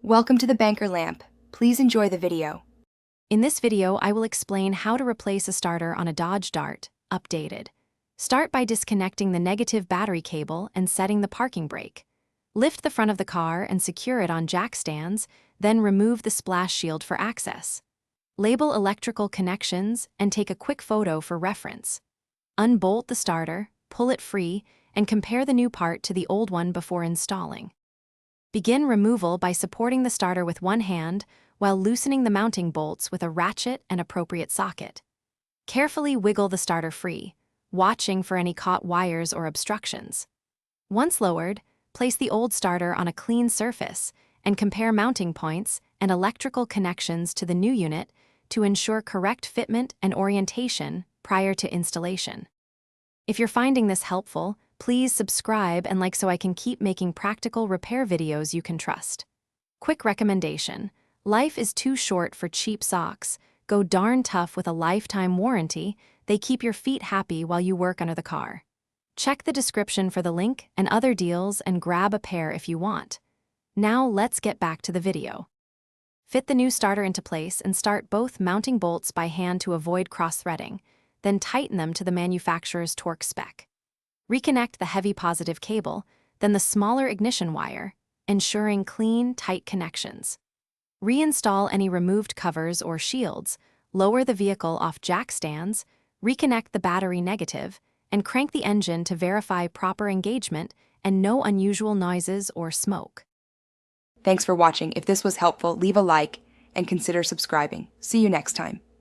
Welcome to the Banker Lamp. Please enjoy the video. In this video, I will explain how to replace a starter on a Dodge Dart, updated. Start by disconnecting the negative battery cable and setting the parking brake. Lift the front of the car and secure it on jack stands, then remove the splash shield for access. Label electrical connections and take a quick photo for reference. Unbolt the starter, pull it free, and compare the new part to the old one before installing. Begin removal by supporting the starter with one hand while loosening the mounting bolts with a ratchet and appropriate socket. Carefully wiggle the starter free, watching for any caught wires or obstructions. Once lowered, place the old starter on a clean surface and compare mounting points and electrical connections to the new unit to ensure correct fitment and orientation prior to installation. If you're finding this helpful, please subscribe and like so I can keep making practical repair videos you can trust. Quick recommendation: life is too short for cheap socks. Go darn tough with a lifetime warranty. They keep your feet happy while you work under the car. Check the description for the link and other deals and grab a pair if you want. Now let's get back to the video. Fit the new starter into place and start both mounting bolts by hand to avoid cross-threading, then tighten them to the manufacturer's torque spec. Reconnect the heavy positive cable, then the smaller ignition wire, ensuring clean, tight connections. Reinstall any removed covers or shields, lower the vehicle off jack stands, reconnect the battery negative, and crank the engine to verify proper engagement and no unusual noises or smoke. Thanks for watching. If this was helpful, leave a like and consider subscribing. See you next time.